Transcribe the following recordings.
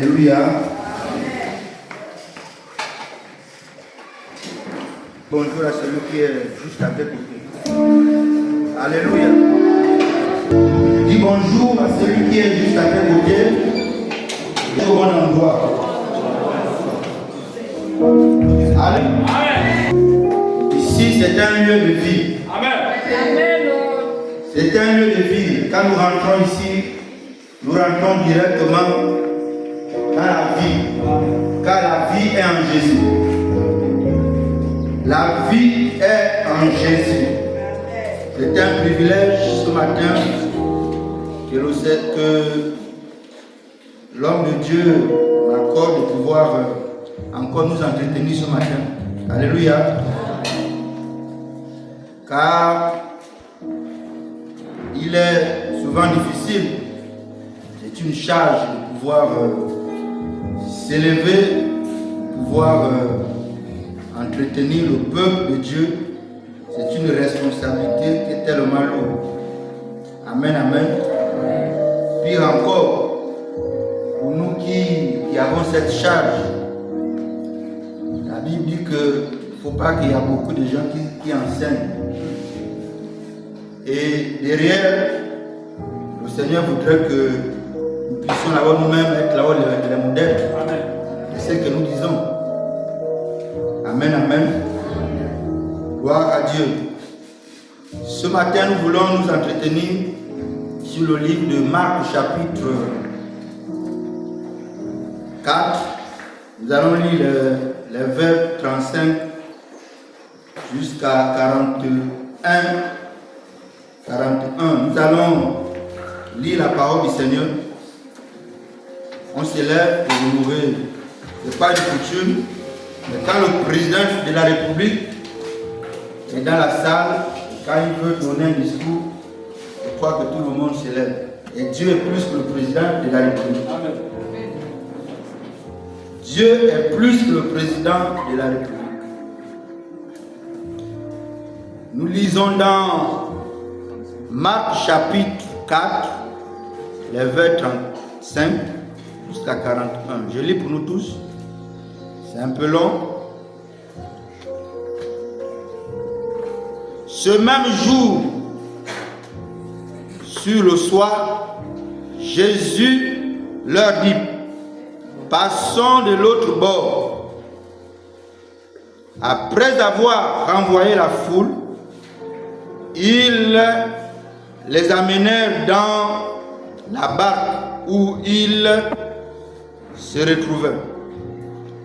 Alléluia. Bonjour à celui qui est juste à tes côtés. Alléluia. Dis bonjour à celui qui est juste à tes côtés. Au bon endroit. Amen. Ici, c'est un lieu de vie. Amen. C'est un lieu de vie. Quand nous rentrons ici, nous rentrons directement dans la vie. Car la vie est en Jésus. La vie est en Jésus. C'est un privilège ce matin que l'homme de Dieu m'accorde de pouvoir encore nous entretenir ce matin. Alléluia. Car il est souvent difficile, c'est une charge de pouvoir s'élever, de pouvoir entretenir le peuple de Dieu. C'est une responsabilité qui est tellement lourde. Amen, amen. Pire encore, pour nous qui avons cette charge, la Bible dit qu'il ne faut pas qu'il y ait beaucoup de gens qui enseignent. Et derrière, le Seigneur voudrait que nous puissions là-bas nous-mêmes être là-bas les modèles. Amen. C'est ce que nous disons. Amen, amen. Gloire à Dieu. Ce matin, nous voulons nous entretenir sur le livre de Marc, chapitre 4. Nous allons lire les versets 35 jusqu'à 41. Nous allons lire la parole du Seigneur. On s'élève pour nous ouvrir. Ce n'est pas une coutume, mais quand le président de la République est dans la salle, quand il veut donner un discours, je crois que tout le monde s'élève. Et Dieu est plus que le président de la République. Amen. Dieu est plus que le président de la République. Nous lisons dans Marc chapitre 4, les versets 35 jusqu'à 41. Je lis pour nous tous. C'est un peu long. Ce même jour, sur le soir, Jésus leur dit: passons de l'autre bord. Après avoir renvoyé la foule, ils les amenèrent dans la barque où ils se retrouvaient.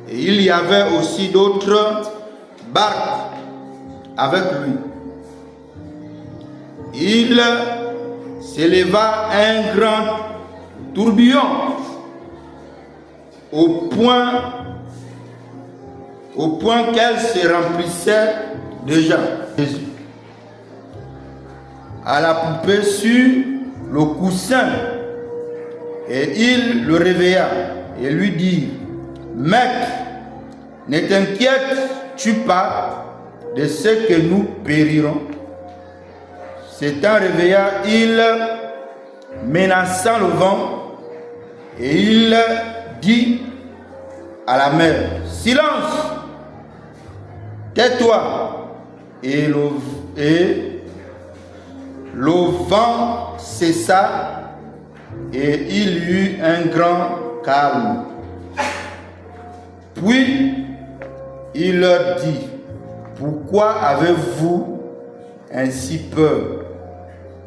Et il y avait aussi d'autres barques avec lui. Il s'éleva un grand tourbillon au point qu'elle se remplissait de gens. Jésus, à la poupée sur le coussin, et il le réveilla et lui dit: Maître, ne t'inquiètes-tu pas de ce que nous périrons? S'étant réveilla, il menaça le vent et il dit à la mer: silence, tais-toi. Et le vent cessa et il y eut un grand calme. Puis il leur dit: pourquoi avez-vous ainsi peur?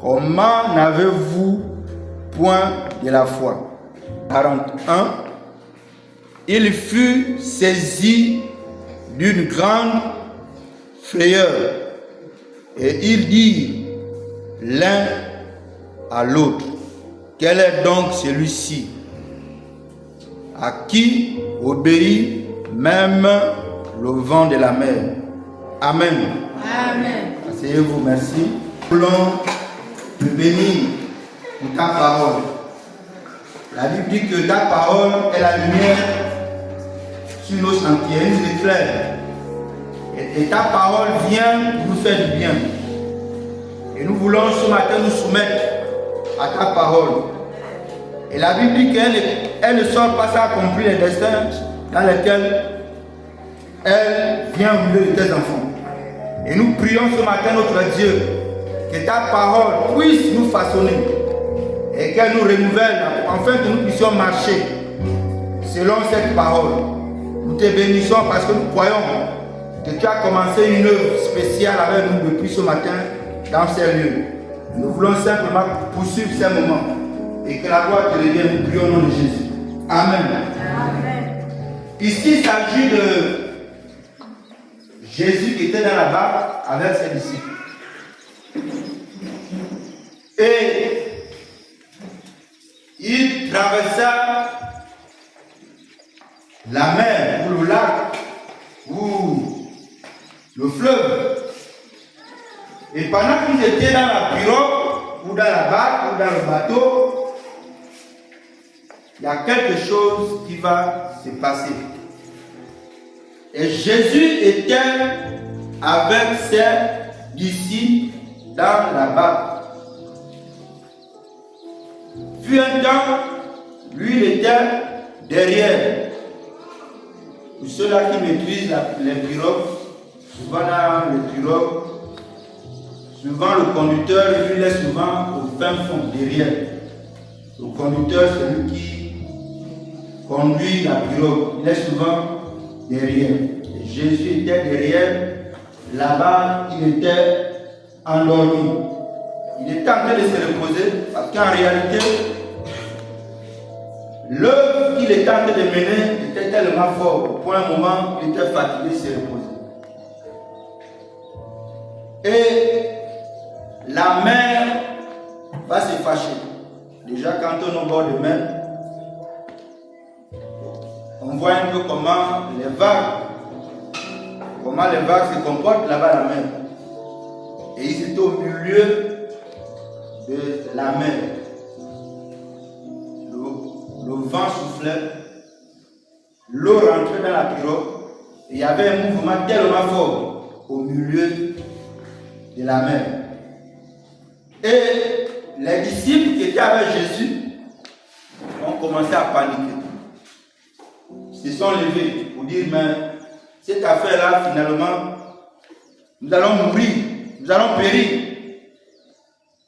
Comment n'avez-vous point de la foi? 41. Il fut saisi d'une grande frayeur et il dit l'un à l'autre: quel est donc celui-ci à qui obéit même le vent de la mer? Amen. Amen. Asseyez-vous, merci. Nous voulons te bénir pour ta parole. La Bible dit que ta parole est la lumière sur nos sentiers, elle nous éclaire. Et ta parole vient pour nous faire du bien. Et nous voulons ce matin nous soumettre à ta parole. Et la Bible dit qu'elle ne sort pas sans accomplir les destins dans lesquels elle vient au milieu de tes enfants. Et nous prions ce matin notre Dieu, que ta parole puisse nous façonner et qu'elle nous renouvelle afin que nous puissions marcher selon cette parole. Nous te bénissons parce que nous croyons que tu as commencé une œuvre spéciale avec nous depuis ce matin dans ces lieux. Nous voulons simplement poursuivre ces moments et que la gloire te revienne. Nous prions au nom de Jésus. Amen. Amen. Ici, il s'agit de Jésus qui était dans la barque avec ses disciples. Et il traversa la mer ou le lac ou le fleuve. Et pendant qu'ils étaient dans la pirogue ou dans la barque ou dans le bateau, il y a quelque chose qui va se passer. Et Jésus était avec ses disciples dans la barque. Puis un temps, lui il était derrière. Pour ceux-là qui maîtrisent les pirogues, souvent dans les pirogues, souvent le conducteur, lui, il est souvent au fin fond, derrière. Le conducteur, c'est lui qui conduit la pirogue. Il est souvent derrière. Et Jésus était derrière. Là-bas, il était endormi. Il était en train de se reposer parce qu'en réalité, l'œuvre qu'il était en train de mener était tellement fort. Pour un moment, il était fatigué, il se reposait. Et la mer va se fâcher. Déjà, quand on est au bord de mer, on voit un peu comment les vagues se comportent là-bas la mer. Et ils étaient au milieu de la mer. Le vent soufflait, l'eau rentrait dans la pirogue, et il y avait un mouvement tellement fort au milieu de la mer. Et les disciples qui étaient avec Jésus ont commencé à paniquer. Ils se sont levés pour dire, mais cette affaire-là, finalement, nous allons mourir, nous allons périr.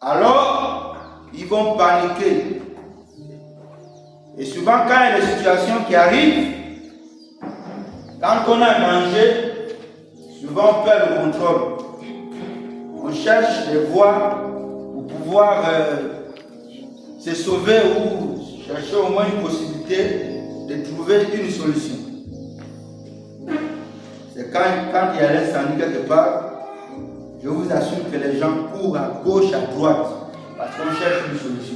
Alors, ils vont paniquer. Et souvent, quand il y a des situations qui arrivent, quand on a mangé, souvent on perd le contrôle. On cherche des voies pour pouvoir se sauver ou chercher au moins une possibilité de trouver une solution. C'est quand il y a l'incendie quelque part, je vous assure que les gens courent à gauche, à droite, parce qu'on cherche une solution.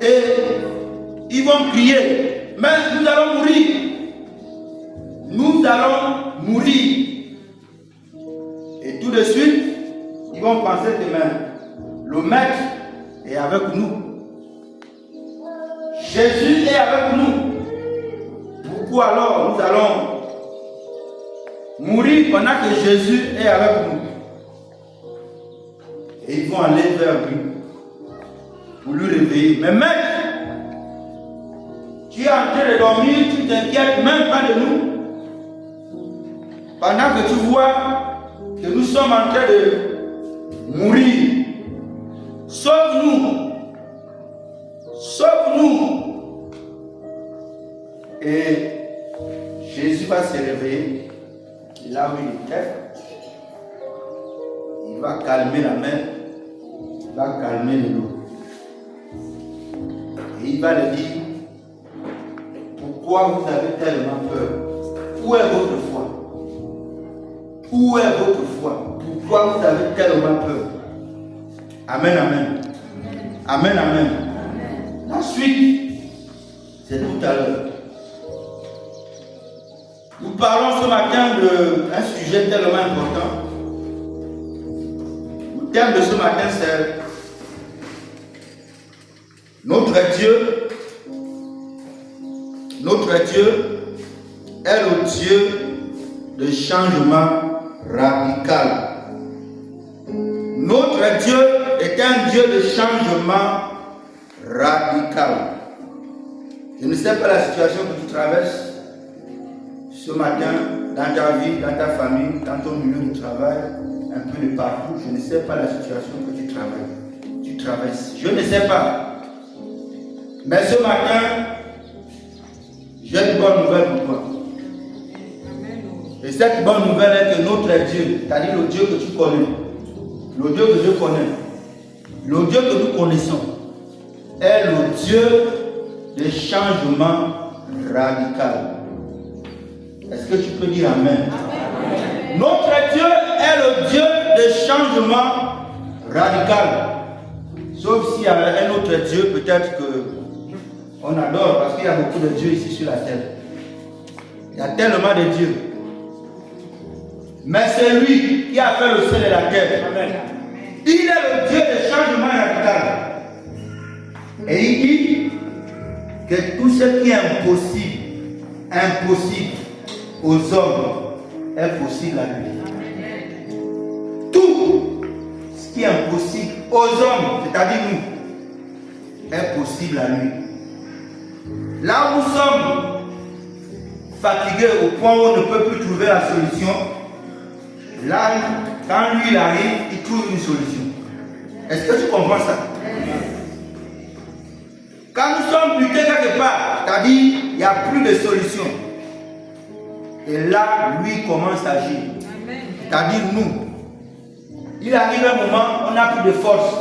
Et ils vont crier, mais nous allons mourir. Nous allons mourir. Et tout de suite, ils vont penser que le maître est avec nous. Jésus est avec nous. Pourquoi alors nous allons mourir pendant que Jésus est avec nous? Et ils vont aller vers lui pour lui réveiller. Mais maître, tu es en train de dormir, tu ne t'inquiètes même pas de nous. Pendant que tu vois que nous sommes en train de mourir, sauve-nous. Sauve-nous. Et Jésus va se réveiller là où il était. Il va calmer la mer. Il va calmer l'eau. Et il va lui dire, pourquoi vous avez tellement peur? Où est votre foi? Où est votre foi? Pourquoi vous avez tellement peur? Amen, amen. Amen, amen. La suite, c'est tout à l'heure. Nous parlons ce matin d'un sujet tellement important. Le thème de ce matin, c'est notre Dieu. Notre Dieu est le Dieu de changement radical. Notre Dieu est un Dieu de changement radical. Je ne sais pas la situation que tu traverses ce matin, dans ta vie, dans ta famille, dans ton milieu de travail, un peu de partout. Je ne sais pas la situation que tu traverses. Je ne sais pas. Mais ce matin, j'ai une bonne nouvelle pour toi. Et cette bonne nouvelle est que notre Dieu, c'est-à-dire le Dieu que tu connais, le Dieu que je connais, le Dieu que nous connaissons, est le Dieu de changement radical. Est-ce que tu peux dire Amen? Amen. Notre Dieu est le Dieu de changement radical. Sauf s'il y a un autre Dieu, peut-être qu'on adore, parce qu'il y a beaucoup de dieux ici sur la terre. Il y a tellement de dieux. Mais c'est lui qui a fait le ciel et la terre. Amen. Il est le Dieu de changement radical. Et il dit que tout ce qui est impossible aux hommes est possible à lui. Tout ce qui est impossible aux hommes, c'est-à-dire nous, est possible à lui. Là où nous sommes fatigués au point où on ne peut plus trouver la solution, là, quand lui il arrive, il trouve une solution. Est-ce que tu comprends ça? Quand nous sommes butés quelque part, c'est-à-dire il n'y a plus de solution. Et là, lui commence à agir. C'est-à-dire nous. Il arrive un moment, on n'a plus de force.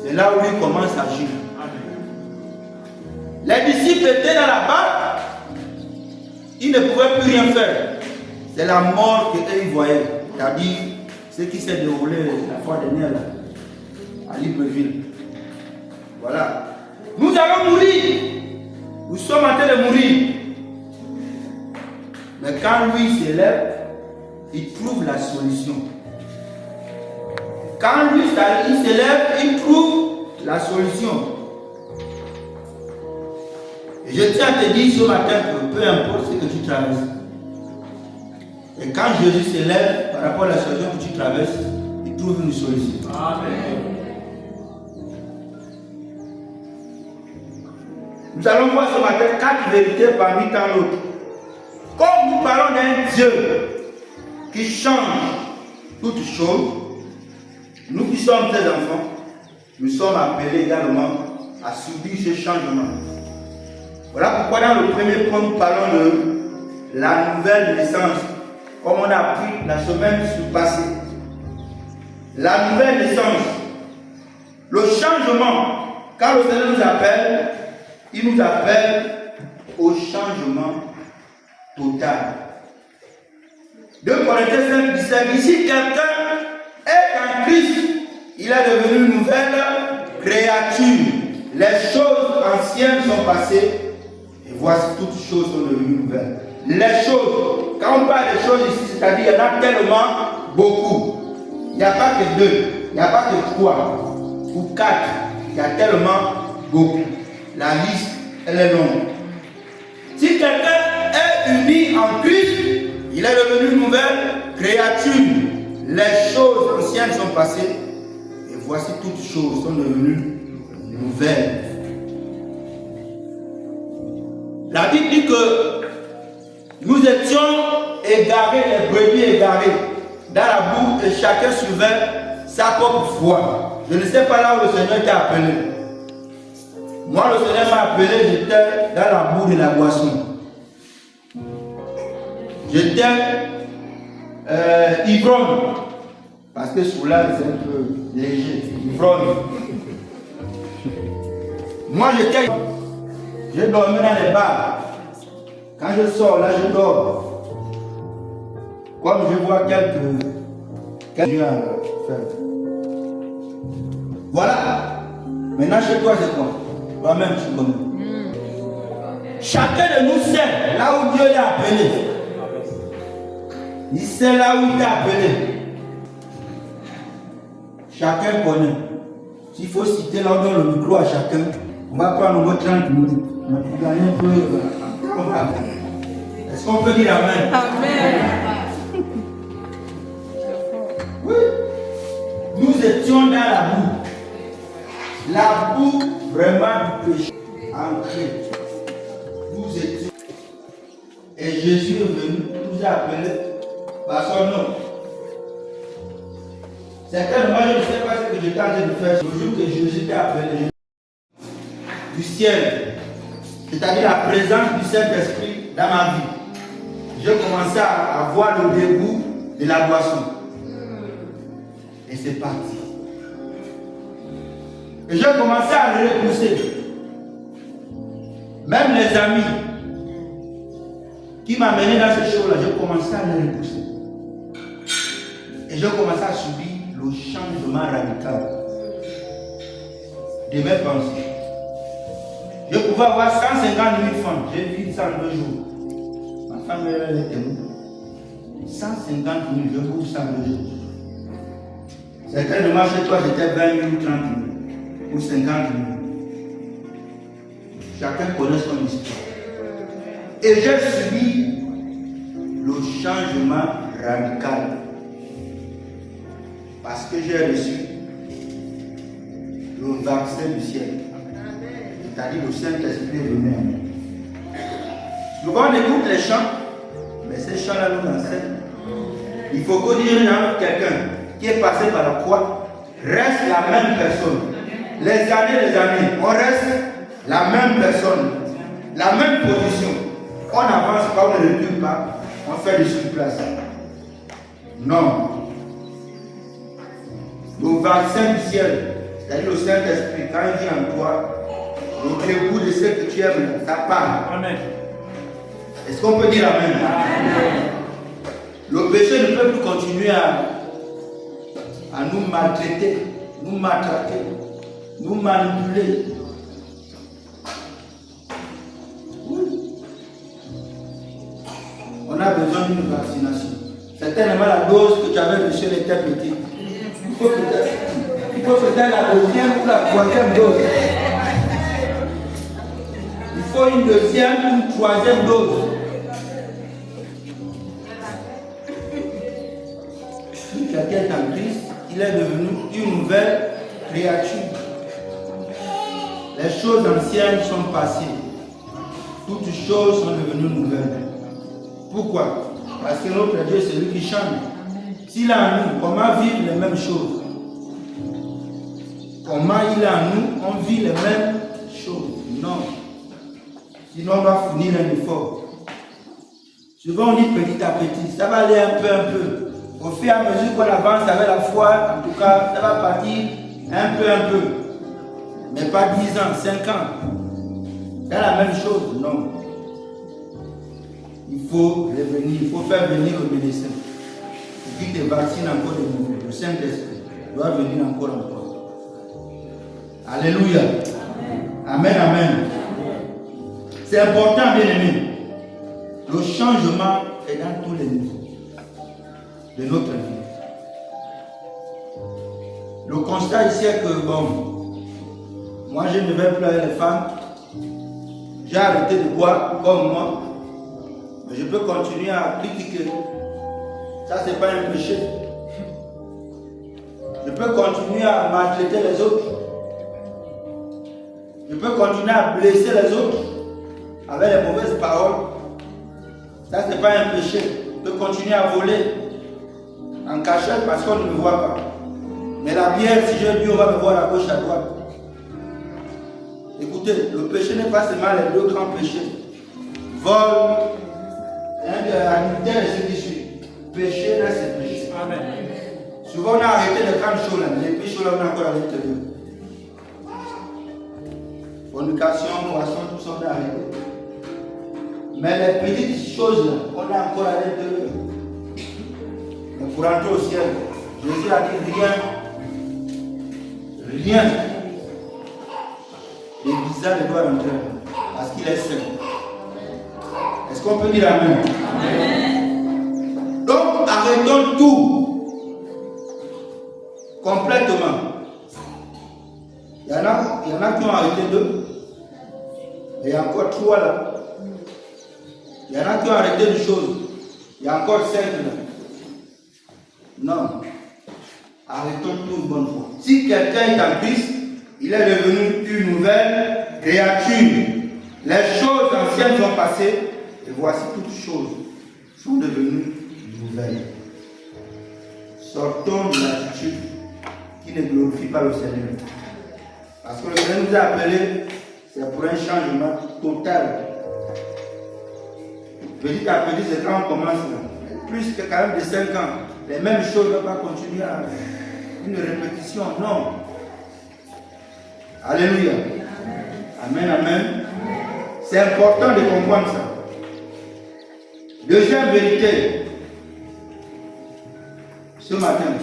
C'est là où lui commence à agir. Les disciples étaient dans la barque. Ils ne pouvaient plus rien faire. C'est la mort qu'eux ils voyaient. C'est-à-dire ce qui s'est déroulé la fois dernière là, à Libreville. Voilà. Nous allons mourir. Nous sommes en train de mourir. Mais quand lui s'élève, il trouve la solution. Quand lui il s'élève, il trouve la solution. Et je tiens à te dire ce matin que peu importe ce que tu traverses, et quand Jésus s'élève par rapport à la situation que tu traverses, il trouve une solution. Amen. Nous allons voir ce matin 4 vérités parmi tant d'autres. Comme nous parlons d'un Dieu qui change toutes choses, nous qui sommes des enfants, nous sommes appelés également à subir ce changement. Voilà pourquoi dans le premier point, nous parlons de la nouvelle naissance, comme on a appris la semaine passée. La nouvelle naissance, le changement, quand le Seigneur nous appelle, il nous appelle au changement total. 2 Corinthiens 5, 17, ici quelqu'un est en Christ, il est devenu une nouvelle créature. Les choses anciennes sont passées et voici toutes choses sont devenues nouvelles. Les choses, quand on parle de choses ici, c'est-à-dire il y en a tellement beaucoup. Il n'y a pas que 2, il n'y a pas que 3 ou 4, il y a tellement beaucoup. La liste, elle est longue. Si quelqu'un est uni en Christ, il est devenu une nouvelle créature. Les choses anciennes sont passées et voici toutes choses sont devenues nouvelles. La Bible dit que nous étions égarés, les brebis égarés, dans la boue et chacun suivait sa propre voie. Je ne sais pas là où le Seigneur t'a appelé. Moi, le Seigneur m'a appelé, j'étais dans la boue de la boisson. J'étais ivrogne. Parce que sous là, c'est un peu léger. Ivrogne. Moi, j'ai dormi dans les bars. Quand je sors, là, je dors. Comme je vois quelques gens faire. Voilà. Maintenant, chez toi, c'est quoi? Toi-même, tu connais. Chacun de nous sait là où Dieu l'a appelé. Il sait là où il t'a appelé. Chacun connaît. S'il faut citer là, on donne le micro à chacun. On va prendre au moins 30 minutes. On va gagner un peu. Est-ce qu'on peut dire Amen? Amen. Oui. Nous étions dans la boue. La boue vraiment du péché ancrée. Vous étiez. Et Jésus est venu, vous a appelé par son nom. Certainement, je ne sais pas ce que j'étais en train de faire le jour que Jésus t'a appelé du ciel. C'est-à-dire la présence du Saint-Esprit dans ma vie. J'ai commencé à avoir le dégoût de la boisson. Et c'est parti. Et j'ai commencé à le repousser. Même les amis qui m'amenaient dans ces choses-là, j'ai commencé à les repousser. Et j'ai commencé à subir le changement radical de mes pensées. Je pouvais avoir 150 000 femmes. J'ai vu ça en 2 jours. Ma femme était où? 150 000, je vous ça en 2 jours. Certainement chez toi, c'était 20 000 ou 30 000 ou 50 000. Chacun connaît son histoire. Et j'ai subi le changement radical. Parce que j'ai reçu le vaccin du ciel. C'est-à-dire le Saint-Esprit est venu à moi. Souvent on écoute les chants, mais ces chants-là nous enseignent. Il faut qu'on dise à quelqu'un qui est passé par la croix, reste la même personne. Les années, on reste la même personne, la même position. On n'avance pas, on ne recule pas, on fait du surplace. Non. Le vaccin du ciel, c'est-à-dire le Saint-Esprit, quand il vient en toi, le dégoût de ce que tu aimes, ça part. Amen. Est-ce qu'on peut dire Amen? Amen. Le péché ne peut plus continuer à nous maltraiter, nous maltraiter, nous manipuler. Oui. On a besoin d'une vaccination. Certainement la dose que tu avais reçue était petite. Il faut peut-être la deuxième ou la troisième dose. Il faut une deuxième ou une troisième dose. Si quelqu'un est en Christ, il est devenu une nouvelle créature. Les choses anciennes sont passées. Toutes choses sont devenues nouvelles. Pourquoi? Parce que notre Dieu, c'est lui qui change. S'il est en nous, comment vivre les mêmes choses? Comment il est en nous, on vit les mêmes choses? Non. Sinon, on va fournir un effort. Souvent, on dit petit à petit. Ça va aller un peu. Au fur et à mesure qu'on avance avec la foi, en tout cas, ça va partir un peu. Mais pas 10 ans, 5 ans. C'est la même chose? Non. Il faut revenir, il faut faire venir le médecin. Qui te vaccine encore de nouveau. Le Saint-Esprit doit venir encore en toi. Alléluia. Amen, amen. C'est important, bien aimé. Le changement est dans tous les niveaux de notre vie. Le constat ici est que, bon, moi je ne vais plus avec les femmes. J'ai arrêté de boire comme moi. Mais je peux continuer à critiquer. Ça, ce n'est pas un péché. Je peux continuer à maltraiter les autres. Je peux continuer à blesser les autres avec les mauvaises paroles. Ça, ce n'est pas un péché. Je peux continuer à voler en cachette parce qu'on ne me voit pas. Mais la bière, si je bu, on va me voir à gauche, à droite. Écoutez, le péché n'est pas seulement les 2 grands péchés. Vol, adultère et ce qui suit. Péché reste péché. Amen. Souvent on a arrêté les grandes choses là, les petites choses là on a encore à l'intérieur. Fornication, boisson, tout ça on a arrêté. Mais les petites choses là, on a encore à l'intérieur. Mais pour entrer au ciel, Jésus a dit rien de bizarre ne doit rentrer parce qu'il est saint. Est-ce qu'on peut dire Amen? Amen. Donc, arrêtons tout complètement. Il y en a qui ont arrêté 2. Et il y a encore 3 là. Il y en a qui ont arrêté des choses. Il y a encore 5 là. Non. Arrêtons tout une bonne fois. Si quelqu'un est en Christ, Il est devenu une nouvelle créature. Les choses anciennes sont passées et voici toutes choses sont devenues nouvelles. Sortons de l'attitude qui ne glorifie pas le Seigneur. Parce que le Seigneur nous a appelés, c'est pour un changement total. Petit à petit, c'est quand on commence, plus que quand même de 5 ans, les mêmes choses ne vont pas continuer à une répétition, non. Alléluia. Amen, amen. C'est important de comprendre ça. Deuxième vérité, ce matin,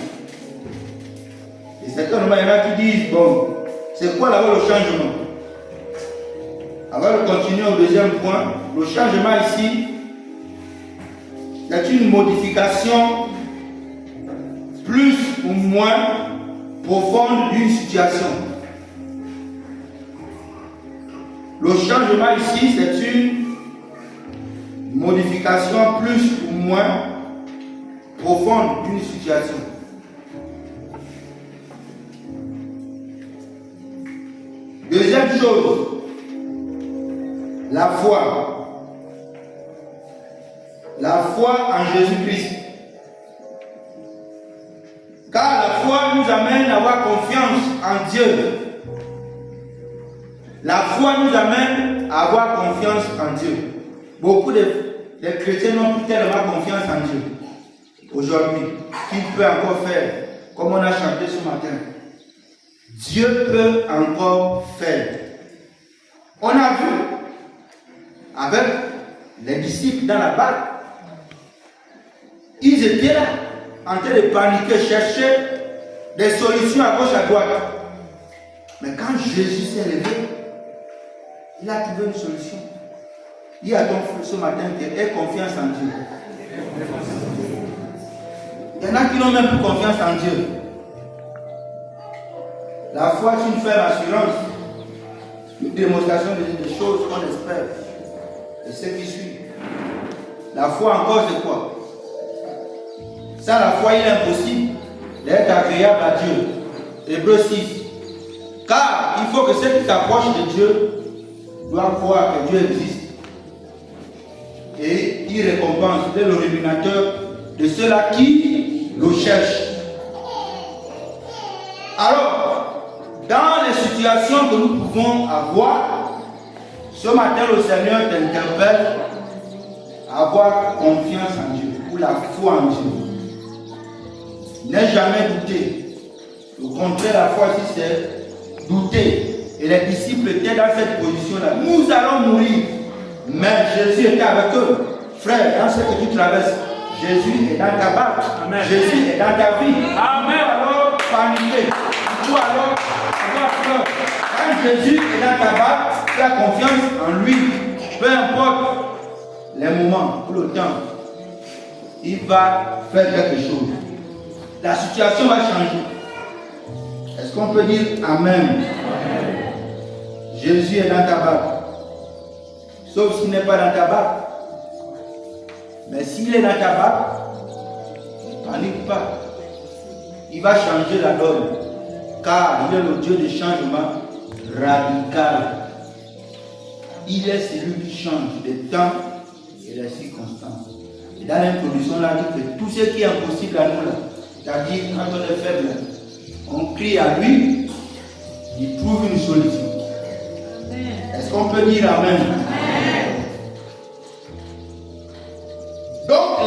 et certainement il y en a qui disent, bon, c'est quoi là-bas le changement? Avant de continuer au deuxième point, le changement ici, c'est une modification plus ou moins profonde d'une situation. Le changement ici, c'est une modification plus ou moins profonde d'une situation. Deuxième chose, la foi. La foi en Jésus-Christ. Car la foi nous amène à avoir confiance en Dieu. La foi nous amène à avoir confiance en Dieu. Beaucoup de chrétiens n'ont plus tellement confiance en Dieu. Aujourd'hui, qu'il peut encore faire, comme on a chanté ce matin. Dieu peut encore faire. On a vu avec les disciples dans la barque, ils étaient là en train de paniquer, chercher des solutions à gauche à droite. Mais quand Jésus s'est levé, il a trouvé une solution. Il a donc ce matin aie confiance en Dieu. Il y en a qui n'ont même plus confiance en Dieu. La foi est une ferme assurance, une démonstration des choses qu'on espère. Et ce qui suit. La foi encore c'est quoi? Sans la foi il est impossible d'être agréable à Dieu. Hébreux 6. Car il faut que ceux qui s'approchent de Dieu doivent croire que Dieu existe. Et il récompense, il est le rémunérateur de ceux-là qui le cherchent. Alors, dans les situations que nous pouvons avoir, ce matin le Seigneur t'interpelle à avoir confiance en Dieu, ou la foi en Dieu. N'aie jamais douté. Au contraire, la foi ici c'est douter. Et les disciples étaient dans cette position-là. Nous allons mourir. Mais Jésus était avec eux. Frère, dans ce que tu traverses, Jésus est dans ta barque. Amen. Jésus est dans ta vie. Amen. Alors paniquer. Ou alors avoir peur. Quand Jésus est dans ta barque, tu as confiance en lui. Peu importe les moments ou le temps, il va faire quelque chose. La situation va changer. Est-ce qu'on peut dire Amen? Amen. Jésus est dans ta barque. Sauf s'il n'est pas dans ta barque. Mais s'il est dans ta barque, ne panique pas. Il va changer la donne. Car il est le Dieu de changement radical. Il est celui qui change les temps et les circonstances. Et dans l'introduction, là, il dit que tout ce qui est impossible à nous, là, c'est-à-dire quand on est faible, on crie à lui, il trouve une solution. Est-ce qu'on peut dire Amen? Amen. Donc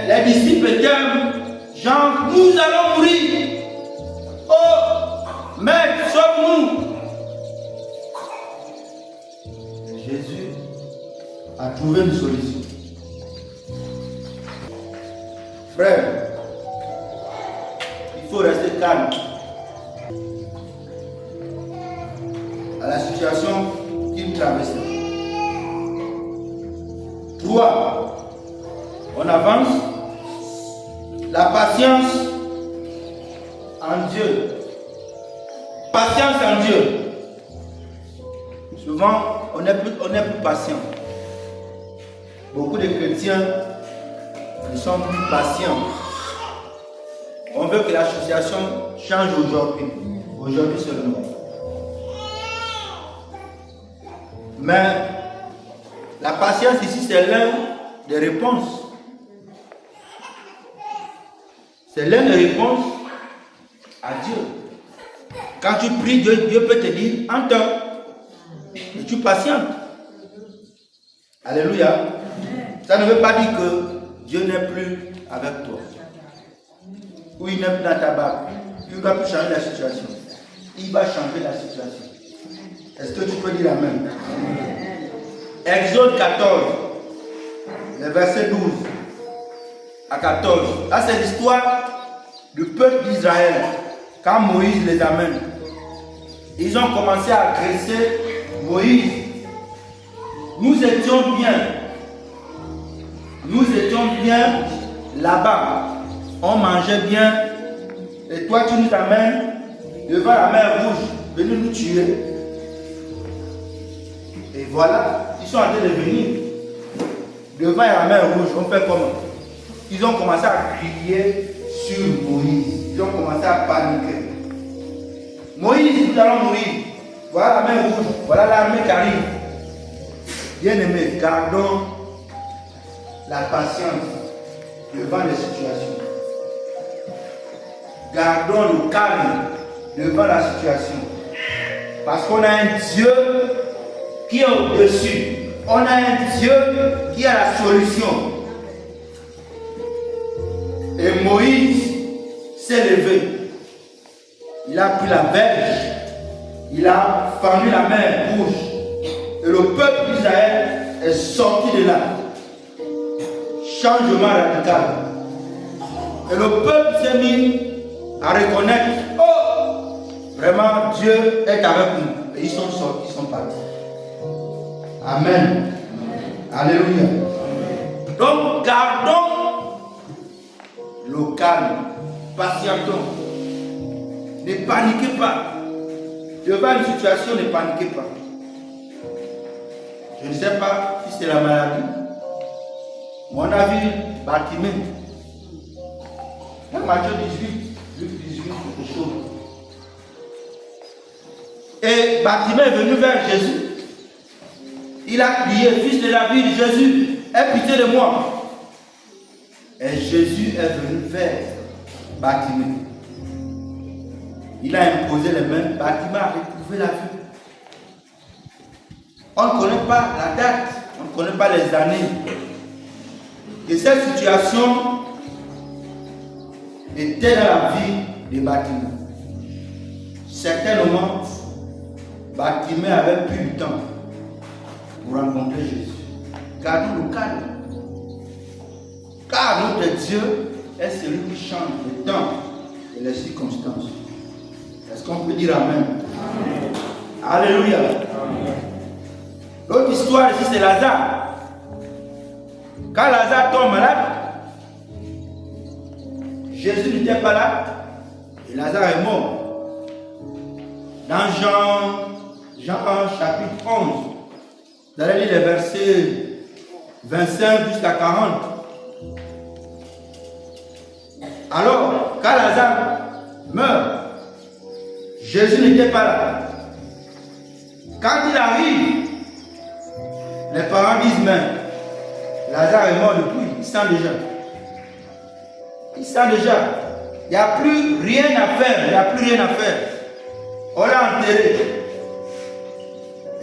les disciples étaient genre, nous allons mourir. Oh, Maître, sauve-nous. Jésus a trouvé une solution. Frère, il faut rester calme à la situation qu'il traversait. 3. On avance. La patience en Dieu. Patience en Dieu. Souvent, on n'est plus patient. Beaucoup de chrétiens ne sont plus patients. On veut que la situation change aujourd'hui. Aujourd'hui seulement. Mais la patience ici, c'est l'un des réponses. C'est l'un des réponses à Dieu. Quand tu pries, Dieu peut te dire entends. Et tu patientes. Alléluia. Ça ne veut pas dire que Dieu n'est plus avec toi. Ou il n'est plus dans ta barbe. Il va plus changer la situation. Il va changer la situation. Est-ce que tu peux dire amen? Exode 14, le verset 12 à 14. Là, c'est l'histoire du peuple d'Israël. Quand Moïse les amène, ils ont commencé à agresser Moïse. Nous étions bien là-bas. On mangeait bien. Et toi, tu nous amènes devant la mer Rouge, venez nous tuer. Et voilà, ils sont en train de venir devant la mer Rouge. On fait comment? Ils ont commencé à crier sur Moïse. Ils ont commencé à paniquer. Moïse, nous allons mourir. Voilà la mer Rouge. Voilà l'armée qui arrive. Bien-aimés, gardons la patience devant les situations. Gardons le calme devant la situation. Parce qu'on a un Dieu qui est au-dessus. On a un Dieu qui a la solution. Et Moïse s'est levé. Il a pris la verge. Il a fendu la mer Rouge. Et le peuple d'Israël est sorti de là. Changement radical. Et le peuple s'est mis à reconnaître, oh, vraiment Dieu est avec nous. Et ils sont sortis, ils sont partis. Amen. Alléluia. Donc gardons le calme, patientons. Ne paniquez pas. Devant une situation, ne paniquez pas. Je ne sais pas si c'est la maladie. On a vu Bartimée. Dans Matthieu 18, Luc 18, quelque chose. Et Bartimée est venu vers Jésus. Il a crié, fils de David, Jésus, aie pitié de moi. Et Jésus est venu vers Bartimée. Il a imposé les mains. Bartimée a retrouvé la vue. On ne connaît pas la date, on ne connaît pas les années. Et cette situation était dans la vie de Bartimée. Certainement, Bartimée avait plus de temps pour rencontrer Jésus. Gardons le calme. Car notre Dieu est celui qui change le temps et les circonstances. Est-ce qu'on peut dire amen? Amen. Alléluia. L'autre histoire ici, c'est Lazare. Quand Lazare tombe malade, Jésus n'était pas là et Lazare est mort. Dans Jean chapitre 11, vous allez lire les versets 25 jusqu'à 40. Alors, quand Lazare meurt, Jésus n'était pas là. Quand il arrive, les parents disent, mais Lazare est mort depuis, il sent déjà. Il sent déjà. Il n'y a plus rien à faire, il n'y a plus rien à faire. On l'a enterré.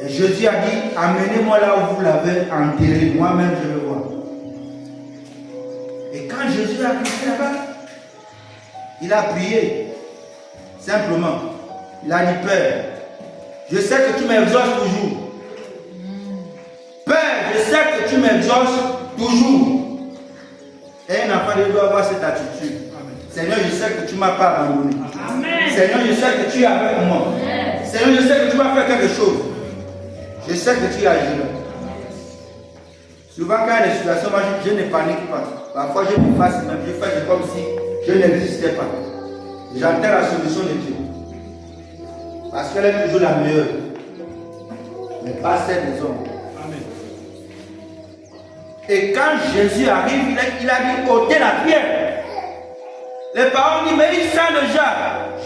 Et Jésus a dit, amenez-moi là où vous l'avez enterré, moi-même je le vois. Et quand Jésus a arrivé là-bas, il a prié, simplement. Il a dit, Père, je sais que tu m'exauces toujours. Père, je sais que tu m'exauces toujours. Et un enfant de Dieu doit avoir cette attitude. Amen. Seigneur, je sais que tu ne m'as pas abandonné. Amen. Seigneur, je sais que tu es avec moi. Amen. Seigneur, je sais que tu vas faire quelque chose. Je sais que tu agiras. Souvent, quand il y a des situations, moi, je ne panique pas. Parfois, je me fasse même. Je fais comme si je n'existais pas. J'entends la solution de Dieu. Parce qu'elle est toujours la meilleure. Mais pas celle des hommes. Amen. Et quand Jésus arrive, il a dit ôtez la pierre. Les parents disent mais il sent déjà.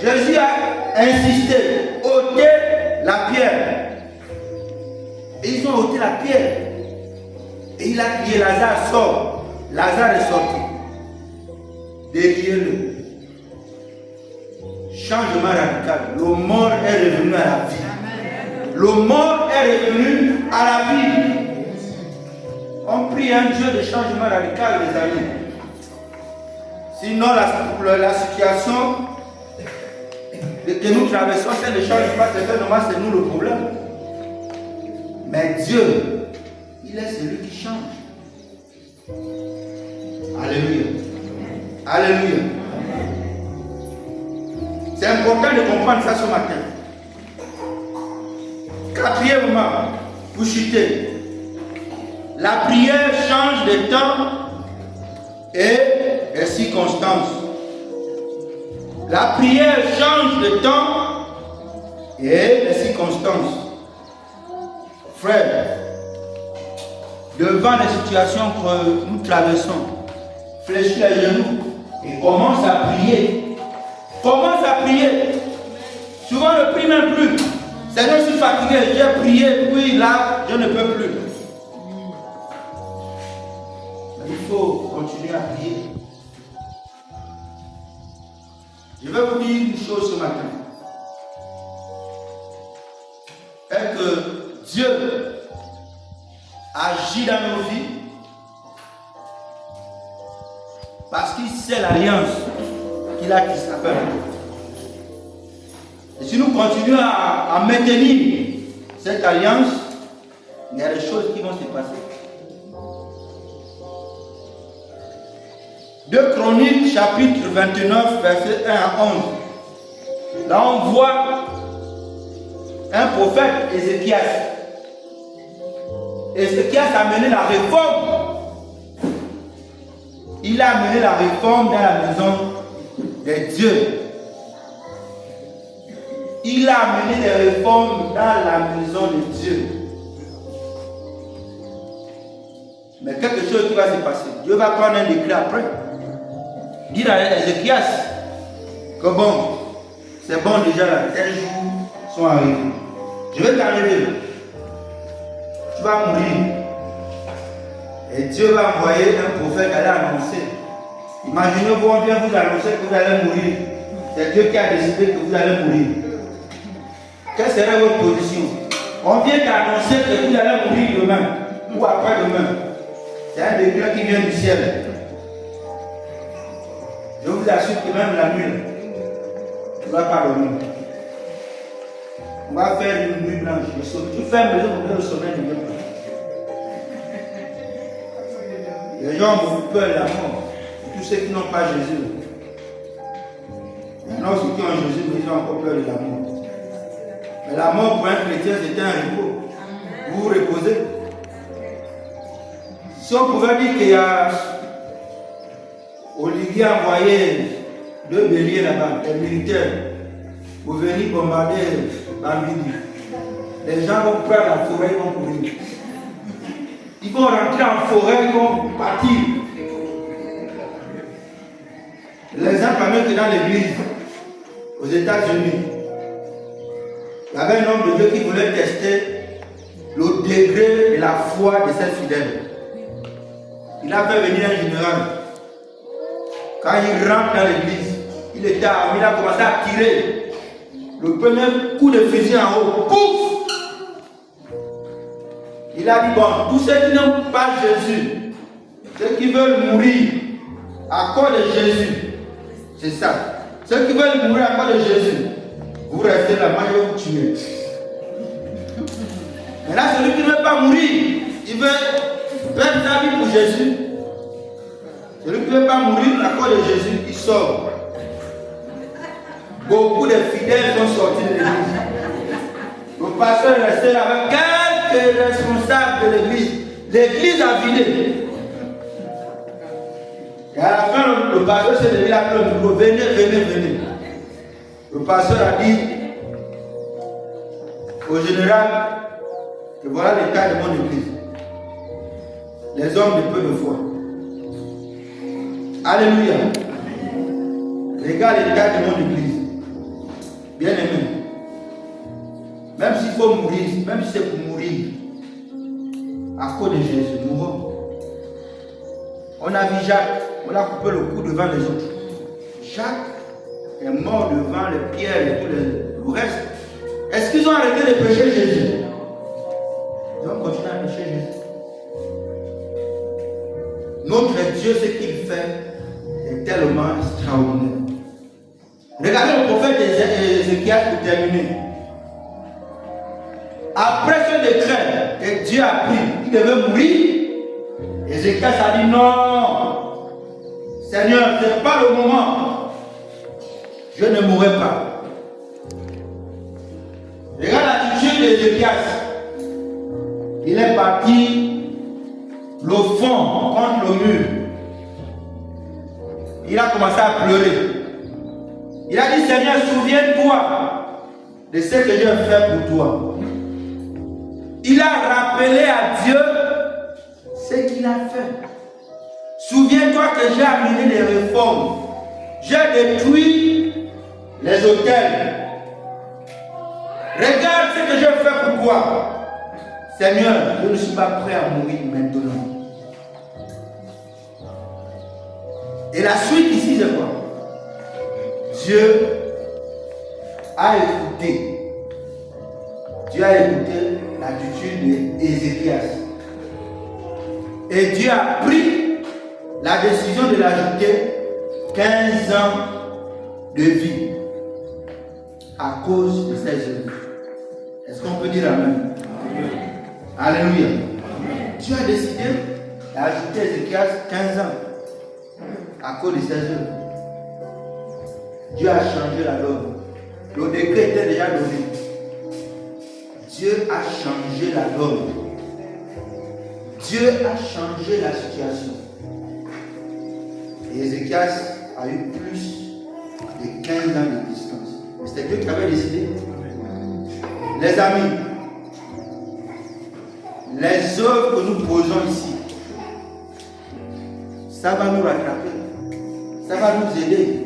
Jésus a insisté ôtez la pierre. Ils ils ont ôté la pierre. Et il a crié, Lazare sort. Lazare est sorti. Derrière-le. Changement radical. Le mort est revenu à la vie. Le mort est revenu à la vie. On prie un Dieu de changement radical, les amis. Sinon, la situation que nous traversons, c'est ne change pas. C'est nous le problème. Mais Dieu, il est celui qui change. Alléluia. Alléluia. C'est important de comprendre ça ce matin. Quatrièmement, vous chutez. La prière change de temps et de circonstances. La prière change de temps et de circonstances. Frère, devant les situations que nous traversons, fléchis les genoux et commence à prier. Commence à prier. Souvent ne prie même plus. Seigneur, je suis fatigué, j'ai prié, puis là, je ne peux plus. Il faut continuer à prier. Je vais vous dire une chose ce matin. Est que Dieu agit dans nos vies parce qu'il sait l'alliance qu'il a qui s'appelle. Et si nous continuons à maintenir cette alliance, il y a des choses qui vont se passer. 2 Chroniques, chapitre 29, verset 1 à 11. Là, on voit un prophète, Ézéchias. Ézéchias a mené la réforme. Il a mené la réforme dans la maison de Dieu. Il a mené des réformes dans la maison de Dieu. Mais quelque chose qui va se passer. Dieu va prendre un décret après. Dire à Ézéchias que bon, c'est bon déjà là, tes jours sont arrivés. Je vais t'enlever. Tu vas mourir. Et Dieu va envoyer un prophète aller annoncer. Imaginez-vous, on vient vous annoncer que vous allez mourir. C'est Dieu qui a décidé que vous allez mourir. Quelle serait votre position? On vient d'annoncer que vous allez mourir demain ou après-demain. C'est un décret qui vient du ciel. Je vous assure que même la nuit, tu ne vas pas dormir. On va faire une nuit blanche. Tu fermes les yeux pour que le sommeil ne vienne pas. Les gens ont peur de la mort. Tous ceux qui n'ont pas Jésus. Maintenant, ceux qui ont Jésus, ils ont encore peur de la mort. Mais la mort pour un chrétien, c'était un repos. Vous vous reposez. Si on pouvait dire qu'il y a Olivier a envoyé 2 béliers là-bas, des militaires, pour venir bombarder Bambidi. Les gens vont prendre la forêt, ils vont courir. Ils vont rentrer en forêt, ils vont partir. L'exemple même que dans l'église, aux États-Unis, il y avait un homme de Dieu qui voulait tester le degré de la foi de ses fidèles. Il a fait venir un général. Quand il rentre dans l'église, il était armé, il a commencé à tirer. Le premier coup de fusil en haut, pouf! Il a dit, bon, tous ceux qui n'ont pas Jésus, ceux qui veulent mourir à cause de Jésus, c'est ça. Ceux qui veulent mourir à cause de Jésus, vous restez là, moi je vais vous tuer. Maintenant, celui qui ne veut pas mourir, il veut perdre sa vie pour Jésus. Celui qui ne veut pas mourir à cause de Jésus, il sort. Beaucoup de fidèles sont sortis de l'église. Le pasteur est resté là avec quelques responsables de l'église. L'église a vidé. Et à la fin, le pasteur s'est levé là, le micro, venez, venez, venez. Le pasteur a dit au général que voilà l'état de mon église. Les hommes de peu de foi. Alléluia. Regarde l'état de mon église. Bien aimé. Même s'il faut mourir, même si c'est pour mourir, à cause de Jésus, mourant. On a vu Jacques, on a coupé le cou devant les autres. Jacques est mort devant les pierres et tout le reste. Est-ce qu'ils ont arrêté de prêcher Jésus? Ils ont continué à prêcher Jésus. Notre Dieu, ce qu'il fait est tellement extraordinaire. Regardez le prophète Ézéchias pour terminer. Après ce décret que Dieu a pris, il devait mourir. Ézéchias a dit non, Seigneur, ce n'est pas le moment. Je ne mourrai pas. Regarde l'attitude d'Ézéchias. Il est parti le fond contre le mur. Il a commencé à pleurer. Il a dit, Seigneur, souviens-toi de ce que j'ai fait pour toi. Il a rappelé à Dieu ce qu'il a fait. Souviens-toi que j'ai amené des réformes. J'ai détruit les hôtels. Regarde ce que j'ai fait pour toi. Seigneur, je ne suis pas prêt à mourir maintenant. Et la suite ici, c'est quoi? Dieu a écouté. Dieu a écouté l'attitude d'Ézéchias. Et Dieu a pris la décision de l'ajouter 15 ans de vie à cause de ses œuvres. Est-ce qu'on peut dire amen? Alléluia. Dieu a décidé d'ajouter à Ézéchias 15 ans à cause de ses œuvres. Dieu a changé la norme. Le décret était déjà donné. Dieu a changé la norme. Dieu a changé la situation. Et Ézéchias a eu plus de 15 ans d'existence. C'était Dieu qui avait décidé. Les amis, les œuvres que nous posons ici, ça va nous rattraper. Ça va nous aider.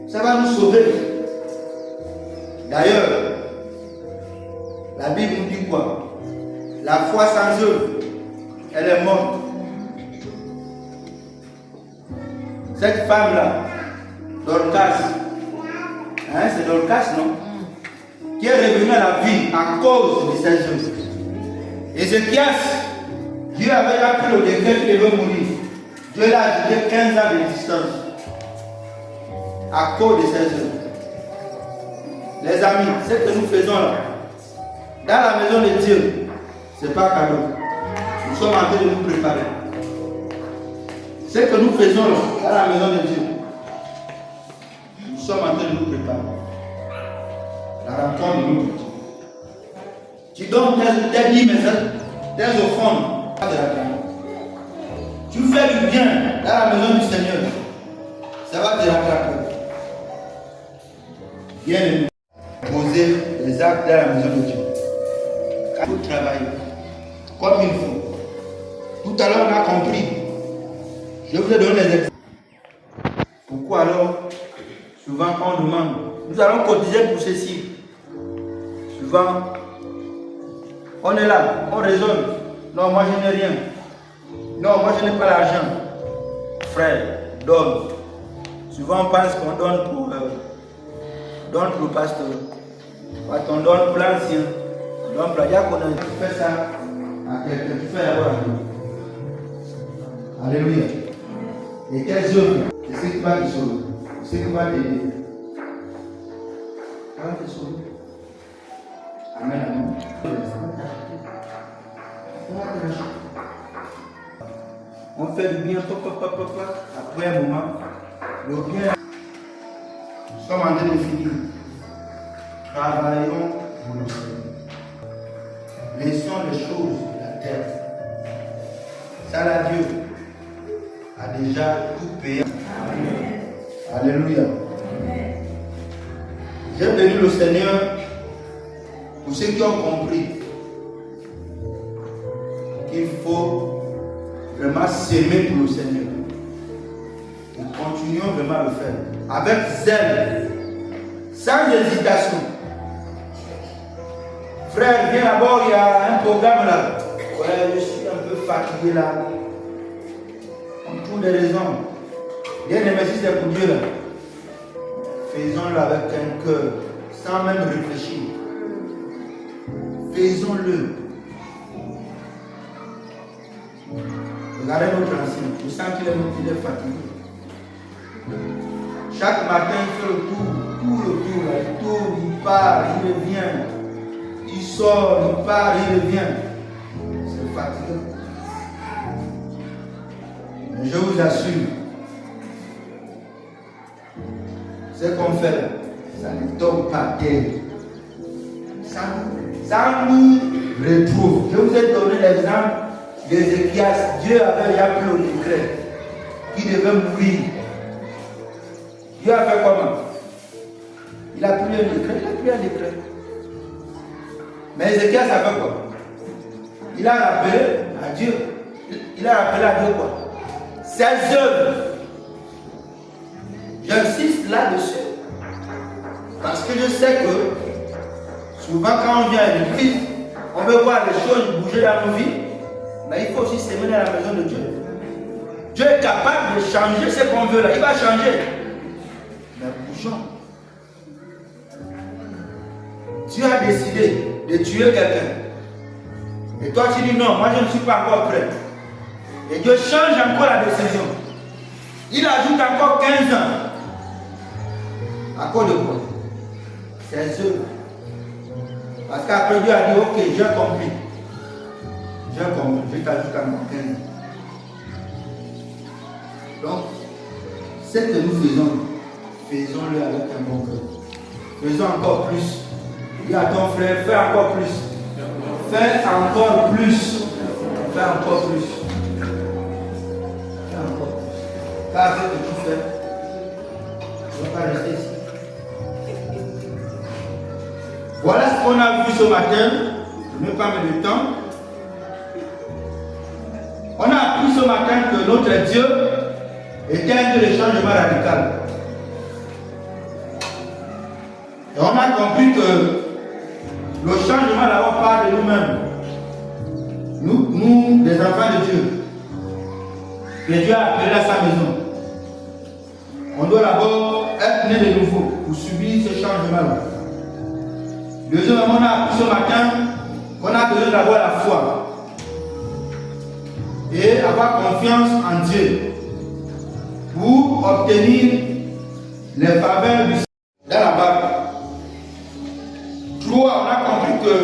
Ça va nous sauver. D'ailleurs, la Bible nous dit quoi? La foi sans œuvre, elle est morte. Cette femme-là, Dorcas, hein, c'est Dorcas, non? Qui est revenue à la vie à cause de ses œuvres. Ézéchias, Dieu avait appris le décret qu'il devait mourir. Dieu l'a ajouté 15 ans d'existence à cause de ses œuvres. Les amis, ce que nous faisons là, dans la maison de Dieu, ce n'est pas cadeau. Nous sommes en train de nous préparer. Ce que nous faisons là, dans la maison de Dieu, nous sommes en train de nous préparer. La rencontre de nous. Tu donnes tes dîmes, tes offrandes de la grande. Tu fais du bien dans la maison du Seigneur. Ça va te rattraper. Viens poser les actes dans la maison de Dieu. Il faut travailler comme il faut. Tout à l'heure, on a compris. Je vous ai donné les exemples. Pourquoi alors, souvent quand on demande, nous allons cotiser pour ceci. Souvent, on est là, on raisonne. Non, moi je n'ai rien. Non, moi je n'ai pas l'argent. Frère, donne. Souvent on pense qu'on donne pour le pasteur. Quand on donne pour l'ancien, on donne pour la diaconie. Tu fais ça à quelqu'un, tu fais d'abord à Dieu. Alléluia. Et tes œuvres, c'est ce qui va te sauver. C'est ce qui va t'aider. Ça va te sauver. Amen, amen. On fait du bien, après un moment, le bien. Nous sommes en train de finir. Travaillons pour le Seigneur. Laissons les choses de la terre. Ça, là, Dieu a déjà tout payé. Amen. Alléluia. J'ai béni le Seigneur pour ceux qui ont compris qu'il faut vraiment s'aimer pour le Seigneur. Et continuons vraiment à le faire. Avec zèle, sans hésitation. Frère, viens d'abord, il y a un programme là. Ouais, je suis un peu fatigué là. On trouve des raisons. Bien aimé, si c'est pour Dieu là, faisons-le avec un cœur, sans même réfléchir. Faisons-le. Regardez notre ancien, je sens qu'il est fatigué. Chaque matin, il fait le tour, tout le tour, là. Il tourne, il part, il revient. Il sort, il part, il revient. C'est fatigant. Mais je vous assure, ce qu'on fait là, ça ne tombe pas terre. Ça nous retrouve. Je vous ai donné l'exemple d'Ézéchias. Dieu avait déjà pris le décret qui devait mourir. Dieu a fait comment? Il a pris un décret. Mais Ézéchias a fait quoi? Il a rappelé à Dieu. Il a rappelé à Dieu quoi? Ses œuvres. J'insiste là-dessus. Parce que je sais que souvent quand on vient à l'église, on veut voir les choses bouger dans nos vies. Mais il faut aussi s'aimer dans la maison de Dieu. Dieu est capable de changer ce qu'on veut là. Il va changer. Mais bougeons. Dieu a décidé de tuer quelqu'un. Et toi tu dis non, moi je ne suis pas encore prêt. Et Dieu change encore la décision. Il ajoute encore 15 ans. À cause de quoi? C'est eux. Parce qu'après Dieu a dit ok, j'ai compris. Je t'ajoute encore 15 ans. Donc, ce que nous faisons, faisons-le avec un bon cœur. Faisons encore plus. Dis à ton frère, fais encore plus. Fais encore plus. Fais encore plus. Fais encore plus. Car ce que tu fais, tu ne vas pas rester ici. Voilà ce qu'on a vu ce matin. Je ne vais pas mettre de temps. On a appris ce matin que notre Dieu était un Dieu de changement radical. Et on a compris que le changement d'abord part de nous-mêmes. Nous, les enfants de Dieu, que Dieu a appelé à sa maison. On doit d'abord être né de nouveau pour subir ce changement-là. Deuxièmement, on a appris ce matin qu'on a besoin d'avoir la foi et avoir confiance en Dieu pour obtenir les faveurs du Seigneur dans la barque. 3, on a compris que